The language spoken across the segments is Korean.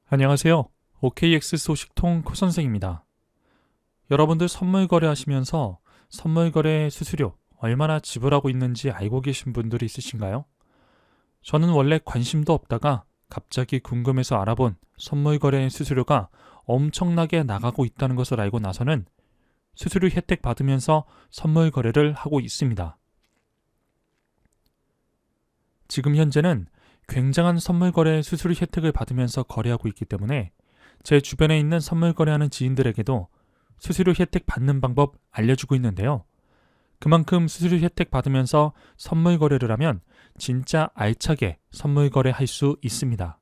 안녕하세요. OKX 소식통 코선생입니다. 여러분들 선물 거래하시면서 선물 거래 수수료 얼마나 지불하고 있는지 알고 계신 분들이 있으신가요? 저는 원래 관심도 없다가 갑자기 궁금해서 알아본 선물 거래 수수료가 엄청나게 나가고 있다는 것을 알고 나서는 수수료 혜택 받으면서 선물 거래를 하고 있습니다. 지금 현재는 굉장한 선물 거래 수수료 혜택을 받으면서 거래하고 있기 때문에 제 주변에 있는 선물 거래하는 지인들에게도 수수료 혜택 받는 방법 알려주고 있는데요. 그만큼 수수료 혜택 받으면서 선물 거래를 하면 진짜 알차게 선물 거래할 수 있습니다.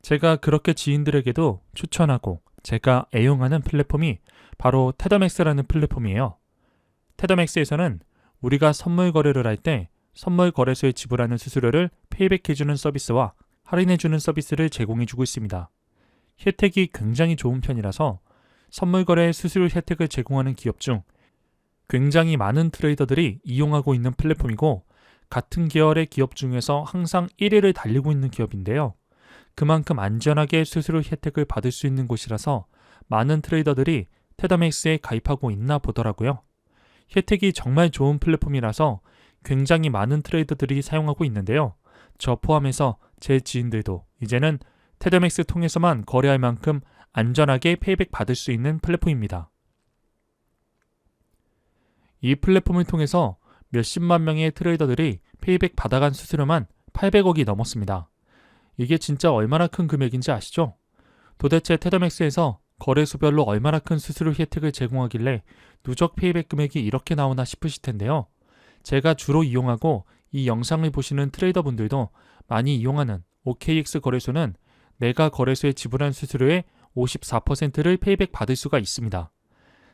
제가 그렇게 지인들에게도 추천하고 제가 애용하는 플랫폼이 바로 테더맥스라는 플랫폼이에요. 테더맥스에서는 우리가 선물 거래를 할 때 선물 거래소에 지불하는 수수료를 페이백해주는 서비스와 할인해주는 서비스를 제공해주고 있습니다. 혜택이 굉장히 좋은 편이라서 선물 거래 수수료 혜택을 제공하는 기업 중 굉장히 많은 트레이더들이 이용하고 있는 플랫폼이고 같은 계열의 기업 중에서 항상 1위를 달리고 있는 기업인데요. 그만큼 안전하게 수수료 혜택을 받을 수 있는 곳이라서 많은 트레이더들이 테더맥스에 가입하고 있나 보더라고요. 혜택이 정말 좋은 플랫폼이라서 굉장히 많은 트레이더들이 사용하고 있는데요. 저 포함해서 제 지인들도 이제는 테더맥스 통해서만 거래할 만큼 안전하게 페이백 받을 수 있는 플랫폼입니다. 이 플랫폼을 통해서 몇십만 명의 트레이더들이 페이백 받아간 수수료만 800억이 넘었습니다. 이게 진짜 얼마나 큰 금액인지 아시죠? 도대체 테더맥스에서 거래소별로 얼마나 큰 수수료 혜택을 제공하길래 누적 페이백 금액이 이렇게 나오나 싶으실 텐데요. 제가 주로 이용하고 이 영상을 보시는 트레이더분들도 많이 이용하는 OKX 거래소는 내가 거래소에 지불한 수수료의 54%를 페이백 받을 수가 있습니다.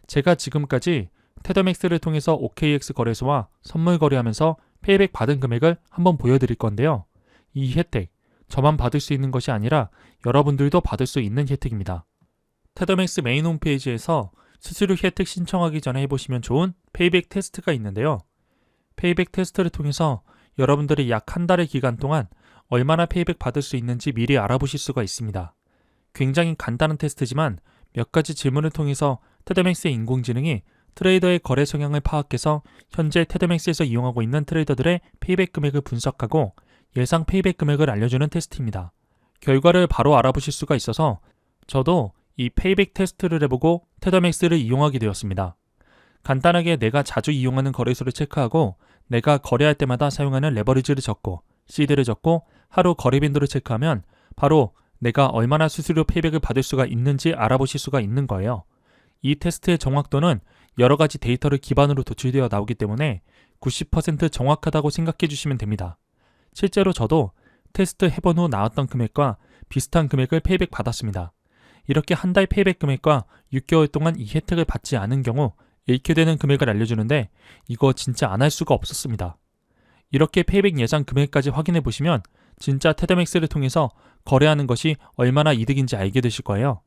제가 지금까지 테더맥스를 통해서 OKX 거래소와 선물 거래하면서 페이백 받은 금액을 한번 보여드릴 건데요. 이 혜택, 저만 받을 수 있는 것이 아니라 여러분들도 받을 수 있는 혜택입니다. 테더맥스 메인 홈페이지에서 수수료 혜택 신청하기 전에 해보시면 좋은 페이백 테스트가 있는데요. 페이백 테스트를 통해서 여러분들이 약 한 달의 기간 동안 얼마나 페이백 받을 수 있는지 미리 알아보실 수가 있습니다. 굉장히 간단한 테스트지만 몇 가지 질문을 통해서 테더맥스의 인공지능이 트레이더의 거래 성향을 파악해서 현재 테더맥스에서 이용하고 있는 트레이더들의 페이백 금액을 분석하고 예상 페이백 금액을 알려주는 테스트입니다. 결과를 바로 알아보실 수가 있어서 저도 이 페이백 테스트를 해보고 테더맥스를 이용하게 되었습니다. 간단하게 내가 자주 이용하는 거래소를 체크하고 내가 거래할 때마다 사용하는 레버리지를 적고 시드를 적고 하루 거래 빈도를 체크하면 바로 내가 얼마나 수수료 페이백을 받을 수가 있는지 알아보실 수가 있는 거예요. 이 테스트의 정확도는 여러 가지 데이터를 기반으로 도출되어 나오기 때문에 90% 정확하다고 생각해 주시면 됩니다. 실제로 저도 테스트 해본 후 나왔던 금액과 비슷한 금액을 페이백 받았습니다. 이렇게 한 달 페이백 금액과 6개월 동안 이 혜택을 받지 않은 경우 잃게 되는 금액을 알려주는데 이거 진짜 안 할 수가 없었습니다. 이렇게 페이백 예상 금액까지 확인해 보시면 진짜 테더맥스를 통해서 거래하는 것이 얼마나 이득인지 알게 되실 거예요.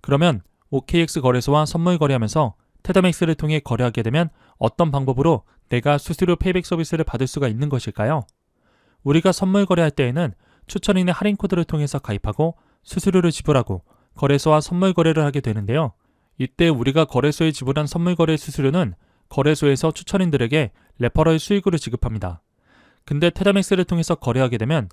그러면 OKX 거래소와 선물 거래하면서 테더맥스를 통해 거래하게 되면 어떤 방법으로 내가 수수료 페이백 서비스를 받을 수가 있는 것일까요? 우리가 선물 거래할 때에는 추천인의 할인 코드를 통해서 가입하고 수수료를 지불하고 거래소와 선물 거래를 하게 되는데요. 이때 우리가 거래소에 지불한 선물 거래 수수료는 거래소에서 추천인들에게 레퍼럴 수익으로 지급합니다. 근데 테더맥스를 통해서 거래하게 되면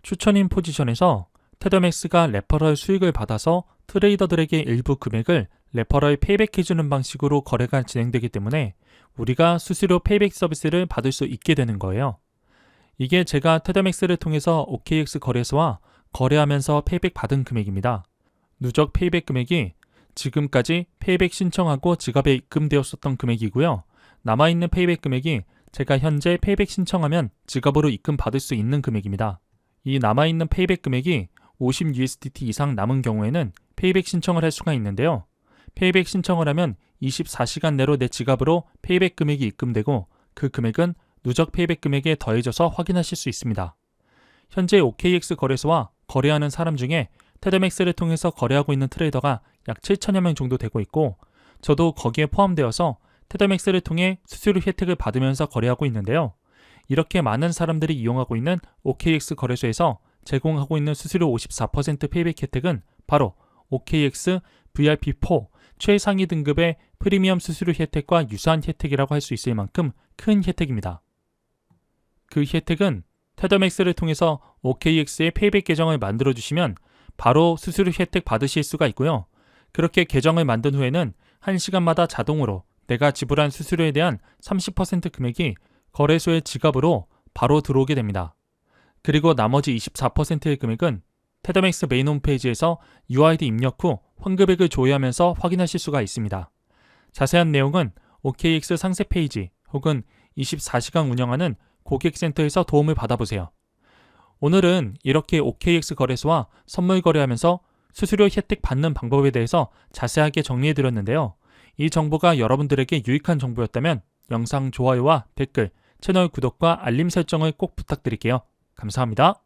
추천인 포지션에서 테더맥스가 레퍼럴 수익을 받아서 트레이더들에게 일부 금액을 레퍼럴 페이백해주는 방식으로 거래가 진행되기 때문에 우리가 수수료 페이백 서비스를 받을 수 있게 되는 거예요. 이게 제가 테더맥스를 통해서 OKX 거래소와 거래하면서 페이백 받은 금액입니다. 누적 페이백 금액이 지금까지 페이백 신청하고 지갑에 입금되었었던 금액이고요. 남아있는 페이백 금액이 제가 현재 페이백 신청하면 지갑으로 입금 받을 수 있는 금액입니다. 이 남아있는 페이백 금액이 50USDT 이상 남은 경우에는 페이백 신청을 할 수가 있는데요. 페이백 신청을 하면 24시간 내로 내 지갑으로 페이백 금액이 입금되고 그 금액은 누적 페이백 금액에 더해져서 확인하실 수 있습니다. 현재 OKX 거래소와 거래하는 사람 중에 테더맥스를 통해서 거래하고 있는 트레이더가 약 7천여 명 정도 되고 있고 저도 거기에 포함되어서 테더맥스를 통해 수수료 혜택을 받으면서 거래하고 있는데요. 이렇게 많은 사람들이 이용하고 있는 OKX 거래소에서 제공하고 있는 수수료 54% 페이백 혜택은 바로 OKX VIP4 최상위 등급의 프리미엄 수수료 혜택과 유사한 혜택이라고 할 수 있을 만큼 큰 혜택입니다. 그 혜택은 테더맥스를 통해서 OKX의 페이백 계정을 만들어 주시면 바로 수수료 혜택 받으실 수가 있고요. 그렇게 계정을 만든 후에는 1시간마다 자동으로 내가 지불한 수수료에 대한 30% 금액이 거래소의 지갑으로 바로 들어오게 됩니다. 그리고 나머지 24%의 금액은 테더맥스 메인 홈페이지에서 UID 입력 후 환급액을 조회하면서 확인하실 수가 있습니다. 자세한 내용은 OKX 상세 페이지 혹은 24시간 운영하는 고객센터에서 도움을 받아보세요. 오늘은 이렇게 OKX 거래소와 선물 거래하면서 수수료 혜택 받는 방법에 대해서 자세하게 정리해드렸는데요. 이 정보가 여러분들에게 유익한 정보였다면 영상 좋아요와 댓글, 채널 구독과 알림 설정을 꼭 부탁드릴게요. 감사합니다.